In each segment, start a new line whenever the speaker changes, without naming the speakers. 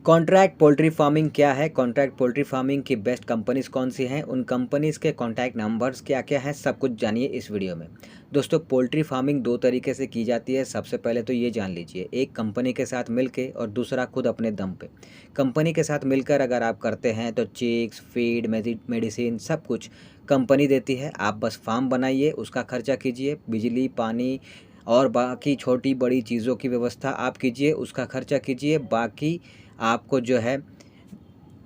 Contract poultry farming क्या है, contract poultry farming की बेस्ट कंपनीज़ कौन सी हैं, उन कंपनीज़ के कॉन्टैक्ट नंबर्स क्या क्या हैं, सब कुछ जानिए इस वीडियो में। दोस्तों, पोल्ट्री फार्मिंग दो तरीके से की जाती है। सबसे पहले तो ये जान लीजिए, एक कंपनी के साथ मिलके और दूसरा खुद अपने दम पे। कंपनी के साथ मिलकर अगर आप करते हैं तो चिक्स, फीड, मेडिसिन सब कुछ कंपनी देती है। आप बस फार्म बनाइए, उसका खर्चा कीजिए, बिजली, पानी और बाकी छोटी बड़ी चीज़ों की व्यवस्था आप कीजिए, उसका खर्चा कीजिए। बाकी आपको जो है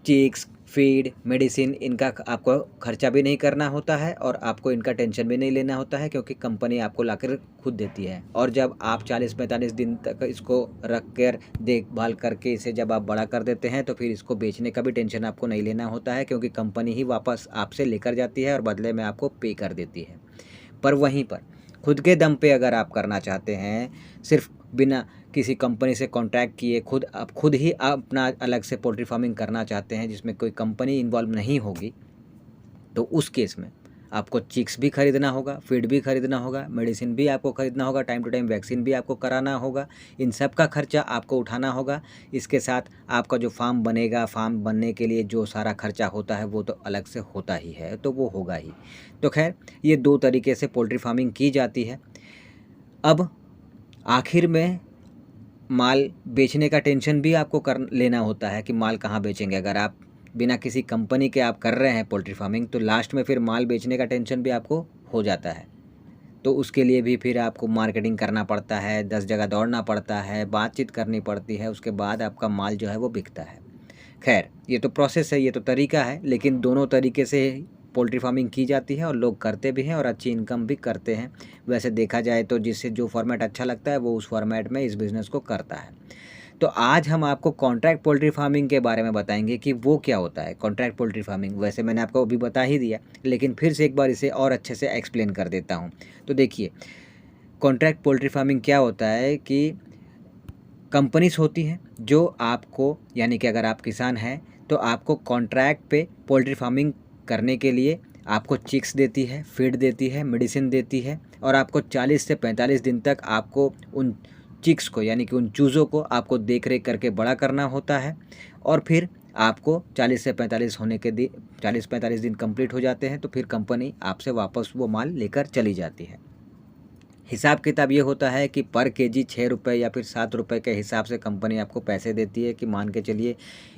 चिक्स, फीड, मेडिसिन इनका आपको खर्चा भी नहीं करना होता है और आपको इनका टेंशन भी नहीं लेना होता है, क्योंकि कंपनी आपको लाकर खुद देती है। और जब आप 40-45 दिन तक इसको रख कर देखभाल करके इसे जब आप बड़ा कर देते हैं तो फिर इसको बेचने का भी टेंशन आपको नहीं लेना होता है, क्योंकि कंपनी ही वापस आपसे लेकर जाती है और बदले में आपको पे कर देती है। पर वहीं पर खुद के दम पे अगर आप करना चाहते हैं, सिर्फ बिना किसी कंपनी से कॉन्ट्रैक्ट किए आप खुद ही अपना अलग से पोल्ट्री फार्मिंग करना चाहते हैं जिसमें कोई कंपनी इन्वॉल्व नहीं होगी, तो उस केस में आपको चिक्स भी खरीदना होगा, फीड भी खरीदना होगा, मेडिसिन भी आपको खरीदना होगा, टाइम टू टाइम वैक्सीन भी आपको कराना होगा। इन सब का खर्चा आपको उठाना होगा। इसके साथ आपका जो फार्म बनेगा, फार्म बनने के लिए जो सारा खर्चा होता है वो तो अलग से होता ही है, तो वो होगा ही। तो खैर, ये दो तरीके से पोल्ट्री फार्मिंग की जाती है। अब आखिर में माल बेचने का टेंशन भी आपको कर लेना होता है कि माल कहाँ बेचेंगे। अगर आप बिना किसी कंपनी के आप कर रहे हैं पोल्ट्री फार्मिंग, तो लास्ट में फिर माल बेचने का टेंशन भी आपको हो जाता है। तो उसके लिए भी फिर आपको मार्केटिंग करना पड़ता है, 10 जगह दौड़ना पड़ता है, बातचीत करनी पड़ती है, उसके बाद आपका माल जो है वो बिकता है। खैर, ये तो प्रोसेस है, ये तो तरीका है, लेकिन दोनों तरीके से पोल्ट्री फार्मिंग की जाती है और लोग करते भी हैं और अच्छी इनकम भी करते हैं। वैसे देखा जाए तो जिससे जो फॉर्मेट अच्छा लगता है वो उस फॉर्मेट में इस बिज़नेस को करता है। तो आज हम आपको कॉन्ट्रैक्ट पोल्ट्री फार्मिंग के बारे में बताएंगे कि वो क्या होता है कॉन्ट्रैक्ट पोल्ट्री फार्मिंग। वैसे मैंने आपको अभी बता ही दिया, लेकिन फिर से एक बार इसे और अच्छे से एक्सप्लेन कर देता हूँ। तो देखिए, कॉन्ट्रैक्ट पोल्ट्री फार्मिंग क्या होता है कि कंपनीज होती हैं जो आपको, यानी कि अगर आप किसान हैं तो आपको कॉन्ट्रैक्ट पे पोल्ट्री फार्मिंग करने के लिए आपको चिक्स देती है, फीड देती है, मेडिसिन देती है और आपको 40 से 45 दिन तक आपको उन चिक्स को, यानी कि उन चूज़ों को आपको देख रेख करके बड़ा करना होता है। और फिर आपको 40 से 45 होने के 40-45 दिन कंप्लीट हो जाते हैं तो फिर कंपनी आपसे वापस वो माल लेकर चली जाती है। हिसाब किताब ये होता है कि पर केजी 6 रुपये या फिर 7 रुपये के हिसाब से कंपनी आपको पैसे देती है कि मान के चलिए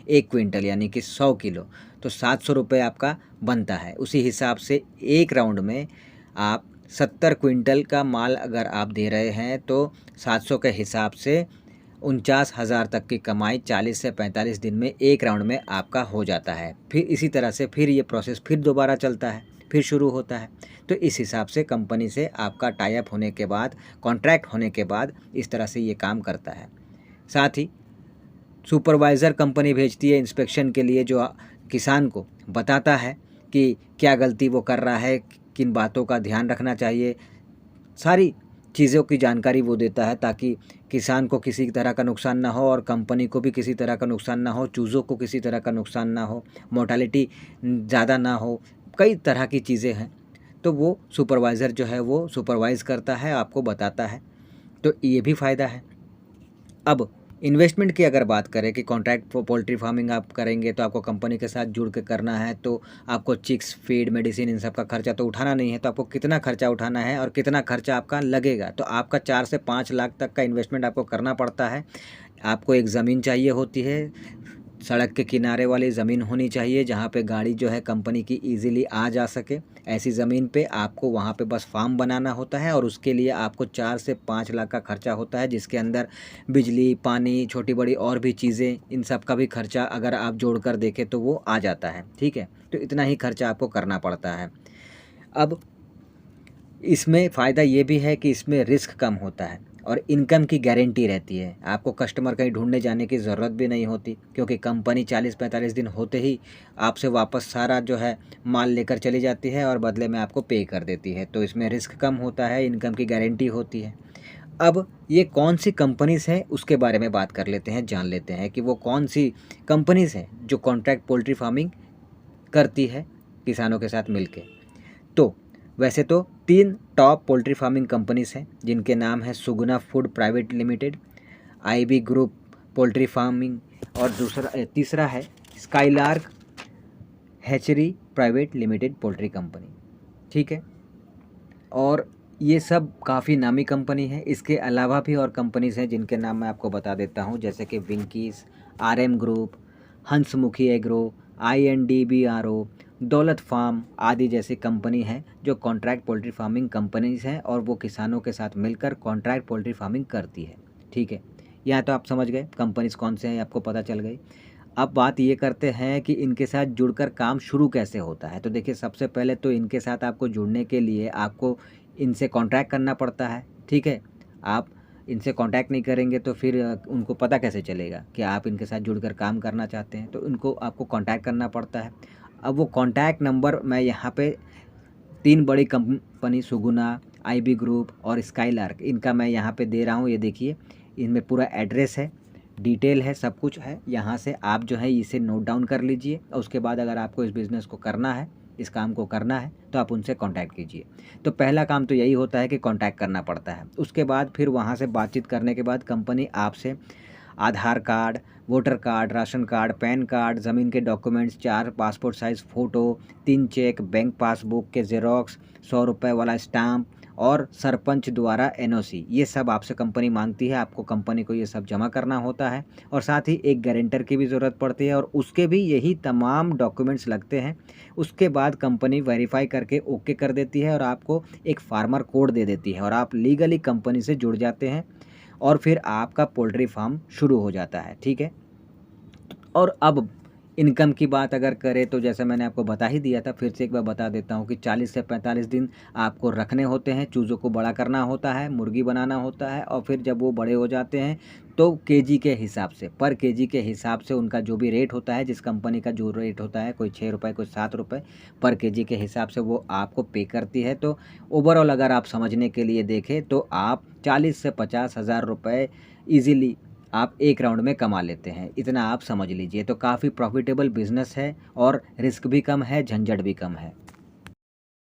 1 क्विंटल यानी कि 100 किलो तो 700 रुपये आपका बनता है। उसी हिसाब से एक राउंड में आप 70 क्विंटल का माल अगर आप दे रहे हैं तो 700 के हिसाब से 49,000 तक की कमाई 40 से 45 दिन में एक राउंड में आपका हो जाता है। फिर इसी तरह से फिर ये प्रोसेस फिर दोबारा चलता है, फिर शुरू होता है। तो इस हिसाब से कंपनी से आपका टाई अप होने के बाद, कॉन्ट्रैक्ट होने के बाद इस तरह से ये काम करता है। साथ ही सुपरवाइज़र कंपनी भेजती है इंस्पेक्शन के लिए, जो किसान को बताता है कि क्या गलती वो कर रहा है, किन बातों का ध्यान रखना चाहिए, सारी चीज़ों की जानकारी वो देता है ताकि किसान को किसी तरह का नुकसान ना हो और कंपनी को भी किसी तरह का नुकसान ना हो, चूज़ों को किसी तरह का नुकसान ना हो, मोर्टालिटी ज़्यादा ना हो, कई तरह की चीज़ें हैं। तो वो सुपरवाइज़र जो है वो सुपरवाइज़ करता है, आपको बताता है। तो ये भी फ़ायदा है। अब इन्वेस्टमेंट की अगर बात करें कि कॉन्ट्रैक्ट पोल्ट्री फार्मिंग आप करेंगे तो आपको कंपनी के साथ जुड़ के करना है, तो आपको चिक्स, फीड, मेडिसिन इन सब का खर्चा तो उठाना नहीं है। तो आपको कितना खर्चा उठाना है और कितना खर्चा आपका लगेगा, तो आपका 4 से 5 लाख तक का इन्वेस्टमेंट आपको करना पड़ता है। आपको एक ज़मीन चाहिए होती है, सड़क के किनारे वाली ज़मीन होनी चाहिए जहाँ पे गाड़ी जो है कंपनी की ईज़िली आ जा सके। ऐसी ज़मीन पे आपको वहाँ पे बस फार्म बनाना होता है और उसके लिए आपको 4 से 5 लाख का खर्चा होता है, जिसके अंदर बिजली, पानी, छोटी बड़ी और भी चीज़ें, इन सब का भी खर्चा अगर आप जोड़कर देखें तो वो आ जाता है। ठीक है, तो इतना ही खर्चा आपको करना पड़ता है। अब इसमें फ़ायदा ये भी है कि इसमें रिस्क कम होता है और इनकम की गारंटी रहती है। आपको कस्टमर कहीं ढूंढने जाने की ज़रूरत भी नहीं होती, क्योंकि कंपनी 40-45 दिन होते ही आपसे वापस सारा जो है माल लेकर चली जाती है और बदले में आपको पे कर देती है। तो इसमें रिस्क कम होता है, इनकम की गारंटी होती है। अब ये कौन सी कंपनीज़ हैं उसके बारे में बात कर लेते हैं, जान लेते हैं कि वो कौन सी कंपनीज़ हैं जो कॉन्ट्रैक्ट पोल्ट्री फार्मिंग करती है किसानों के साथ मिलके। तो वैसे तो 3 टॉप पोल्ट्री फार्मिंग कंपनीज़ हैं जिनके नाम है Suguna food private limited, IB group poultry farming, और तीसरा है skylark hatchery private limited poultry company. ठीक है, और ये सब काफ़ी नामी कंपनी है। इसके अलावा भी और कंपनीज़ हैं जिनके नाम मैं आपको बता देता हूँ, जैसे कि Winkies, RM group, हंसमुखी agro, INDBRO, दौलत फार्म आदि जैसी कंपनी हैं जो कॉन्ट्रैक्ट पोल्ट्री फार्मिंग कंपनीज़ हैं, और वो किसानों के साथ मिलकर कॉन्ट्रैक्ट पोल्ट्री फार्मिंग करती है। ठीक है, यहाँ तो आप समझ गए कंपनीज़ कौन से हैं, आपको पता चल गई। अब बात ये करते हैं कि इनके साथ जुड़कर काम शुरू कैसे होता है। तो देखिए, सबसे पहले तो इनके साथ आपको जुड़ने के लिए आपको इनसे कॉन्ट्रैक्ट करना पड़ता है। ठीक है, आप इनसे कॉन्टैक्ट नहीं करेंगे तो फिर उनको पता कैसे चलेगा कि आप इनके साथ जुड़कर काम करना चाहते हैं। तो इनको आपको कॉन्टैक्ट करना पड़ता है। अब वो कॉन्टैक्ट नंबर मैं यहाँ पे 3 बड़ी कंपनी सुगुना, IB ग्रुप और स्काईलार्क, इनका मैं यहाँ पे दे रहा हूँ। ये देखिए, इनमें पूरा एड्रेस है, डिटेल है, सब कुछ है। यहाँ से आप जो है इसे नोट डाउन कर लीजिए, और उसके बाद अगर आपको इस बिज़नेस को करना है, इस काम को करना है, तो आप उनसे कांटेक्ट कीजिए। तो पहला काम तो यही होता है कि कांटेक्ट करना पड़ता है। उसके बाद फिर वहाँ से बातचीत करने के बाद कंपनी आपसे Aadhaar card, voter card, ration card, PAN card, ज़मीन के documents, 4 passport size photo, 3 cheque, bank passbook के ज़ेरॉक्स, 100 रुपये वाला स्टाम्प और सरपंच द्वारा NOC, ये सब आपसे कंपनी मांगती है। आपको कंपनी को ये सब जमा करना होता है, और साथ ही एक गारंटर की भी ज़रूरत पड़ती है, और उसके भी यही तमाम डॉक्यूमेंट्स लगते हैं। उसके बाद कंपनी वेरीफाई करके ओके कर देती है, और आपको एक फार्मर कोड दे देती है, और आप लीगली कंपनी से जुड़ जाते हैं, और फिर आपका पोल्ट्री फार्म शुरू हो जाता है। ठीक है, और अब इनकम की बात अगर करें तो जैसे मैंने आपको बता ही दिया था, फिर से एक बार बता देता हूँ कि 40 से 45 दिन आपको रखने होते हैं। चूज़ों को बड़ा करना होता है, मुर्गी बनाना होता है, और फिर जब वो बड़े हो जाते हैं तो केजी के हिसाब से, पर केजी के हिसाब से उनका जो भी रेट होता है, जिस कंपनी का जो रेट होता है, कोई 6 रुपये, कोई 7 रुपये पर केजी के हिसाब से वो आपको पे करती है। तो ओवरऑल अगर आप समझने के लिए देखें तो आप 40 से 50 हज़ार रुपये ईज़िली आप एक राउंड में कमा लेते हैं। इतना आप समझ लीजिए। तो काफ़ी प्रॉफिटेबल बिज़नेस है, और रिस्क भी कम है, झंझट भी कम है।